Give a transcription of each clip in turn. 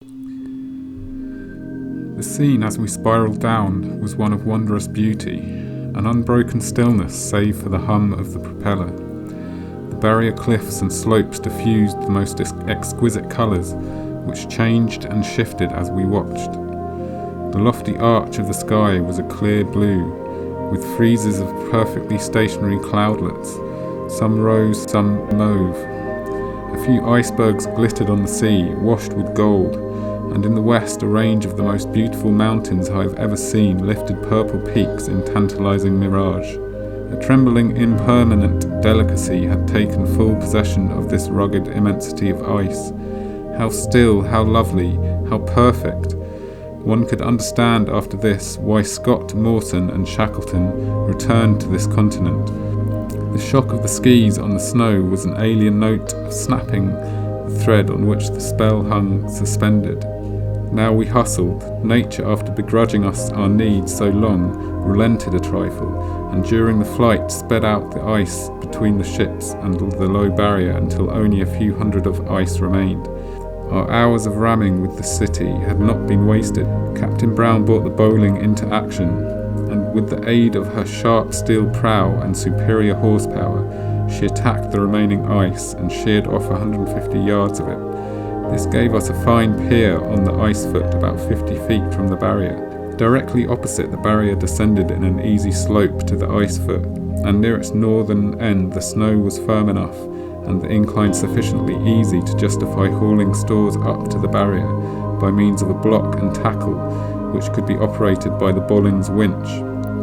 The scene as we spiralled down was one of wondrous beauty, an unbroken stillness save for the hum of the propeller. The barrier cliffs and slopes diffused the most exquisite colours, which changed and shifted as we watched. The lofty arch of the sky was a clear blue, with friezes of perfectly stationary cloudlets, some rose, some mauve. A few icebergs glittered on the sea, washed with gold, and in the west a range of the most beautiful mountains I have ever seen lifted purple peaks in tantalizing mirage. A trembling, impermanent delicacy had taken full possession of this rugged immensity of ice. How still, how lovely, how perfect! One could understand after this why Scott, Morton and Shackleton returned to this continent. The shock of the skis on the snow was an alien note of snapping the thread on which the spell hung suspended. Now we hustled. Nature, after begrudging us our needs so long, relented a trifle, and during the flight sped out the ice between the ships and the low barrier until only a few hundred of ice remained. Our hours of ramming with the city had not been wasted. Captain Brown brought the bowling into action, and with the aid of her sharp steel prow and superior horsepower, she attacked the remaining ice and sheared off 150 yards of it. This gave us a fine pier on the ice foot about 50 feet from the barrier. Directly opposite the barrier descended in an easy slope to the ice foot, and near its northern end the snow was firm enough and the incline sufficiently easy to justify hauling stores up to the barrier by means of a block and tackle which could be operated by the Bolling's winch.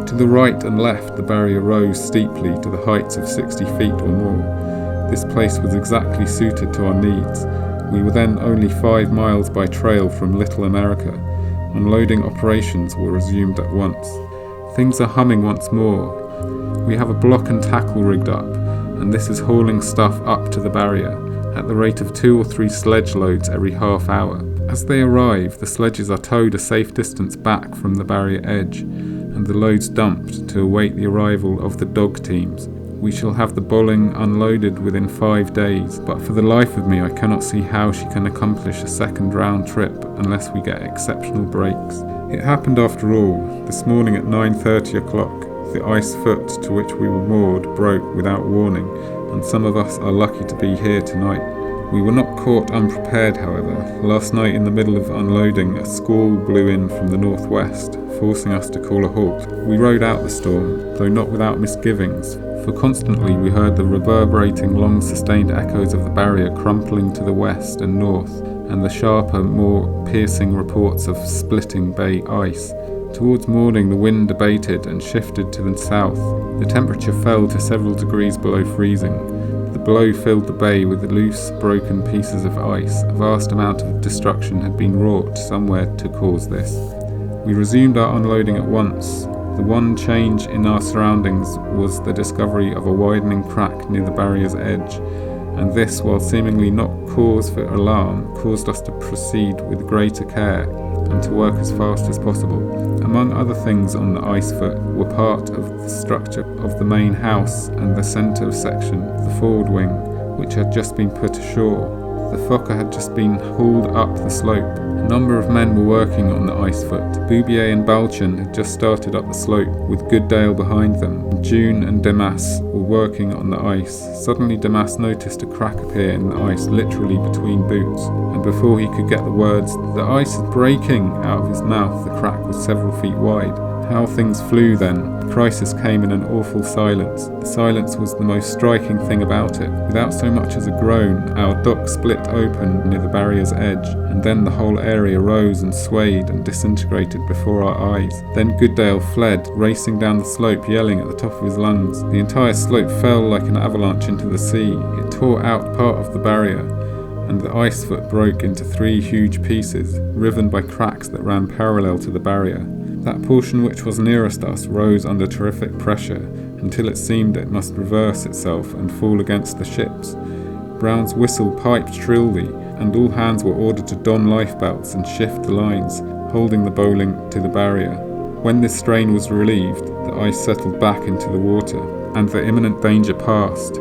To the right and left the barrier rose steeply to the heights of 60 feet or more. This place was exactly suited to our needs. We were then only 5 miles by trail from Little America. Unloading operations were resumed at once. Things are humming once more. We have a block and tackle rigged up, and this is hauling stuff up to the barrier at the rate of 2 or 3 sledge loads every half hour. As they arrive, the sledges are towed a safe distance back from the barrier edge, and the loads dumped to await the arrival of the dog teams. We shall have the Bolling unloaded within 5 days, but for the life of me I cannot see how she can accomplish a second round trip unless we get exceptional breaks. It happened after all. This morning at 9:30 o'clock, the ice foot to which we were moored broke without warning, and some of us are lucky to be here tonight. We were not caught unprepared, however. Last night in the middle of unloading, a squall blew in from the northwest, forcing us to call a halt. We rode out the storm, though not without misgivings, for constantly we heard the reverberating, long-sustained echoes of the barrier crumpling to the west and north, and the sharper, more piercing reports of splitting bay ice. Towards morning the wind abated and shifted to the south. The temperature fell to several degrees below freezing. The blow filled the bay with loose, broken pieces of ice. A vast amount of destruction had been wrought somewhere to cause this. We resumed our unloading at once. The one change in our surroundings was the discovery of a widening crack near the barrier's edge, and this, while seemingly not cause for alarm, caused us to proceed with greater care and to work as fast as possible. Among other things on the ice foot were part of the structure of the main house and the centre section of the forward wing, which had just been put ashore. The Fokker had just been hauled up the slope. A number of men were working on the ice foot. Boubier and Balchan had just started up the slope, with Gooddale behind them. June and Demas were working on the ice. Suddenly Demas noticed a crack appear in the ice, literally between boots, and before he could get the words, "The ice is breaking," out of his mouth, the crack was several feet wide. How things flew then. The crisis came in an awful silence. The silence was the most striking thing about it. Without so much as a groan, our dock split open near the barrier's edge, and then the whole area rose and swayed and disintegrated before our eyes. Then Gooddale fled, racing down the slope, yelling at the top of his lungs. The entire slope fell like an avalanche into the sea. It tore out part of the barrier, and the ice foot broke into 3 huge pieces, riven by cracks that ran parallel to the barrier. That portion which was nearest us rose under terrific pressure until it seemed it must reverse itself and fall against the ships. Brown's whistle piped shrilly, and all hands were ordered to don lifebelts and shift the lines, holding the bowling to the barrier. When this strain was relieved, the ice settled back into the water, and the imminent danger passed.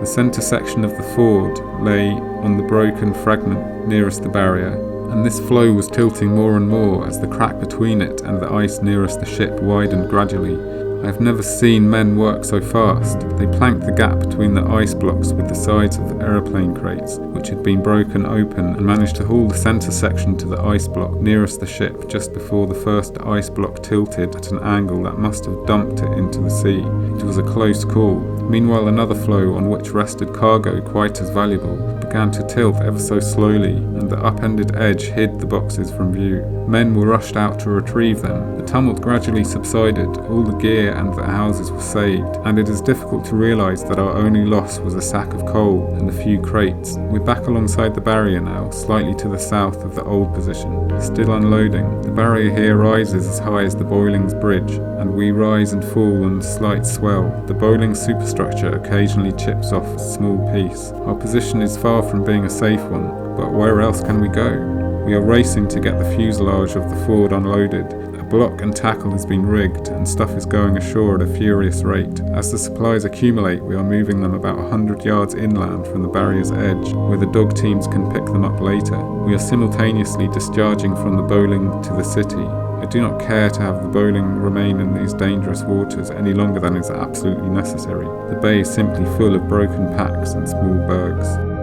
The centre section of the ford lay on the broken fragment nearest the barrier, and this floe was tilting more and more as the crack between it and the ice nearest the ship widened gradually. I have never seen men work so fast. They planked the gap between the ice blocks with the sides of the aeroplane crates, which had been broken open, and managed to haul the centre section to the ice block nearest the ship just before the first ice block tilted at an angle that must have dumped it into the sea. It was a close call. Meanwhile, another floe, on which rested cargo quite as valuable, began to tilt ever so slowly, and the upended edge hid the boxes from view. Men were rushed out to retrieve them. The tumult gradually subsided, all the gear and the houses were saved, and it is difficult to realise that our only loss was a sack of coal and a few crates. We're back alongside the barrier now, slightly to the south of the old position, still unloading. The barrier here rises as high as the Boilings Bridge, and we rise and fall on a slight swell. The Boilings superstructure occasionally chips off a small piece. Our position is far from being a safe one, but where else can we go? We are racing to get the fuselage of the Ford unloaded. A block and tackle has been rigged, and stuff is going ashore at a furious rate. As the supplies accumulate, we are moving them about 100 yards inland from the barrier's edge, where the dog teams can pick them up later. We are simultaneously discharging from the bowling to the city. I do not care to have the bowling remain in these dangerous waters any longer than is absolutely necessary. The bay is simply full of broken packs and small bergs.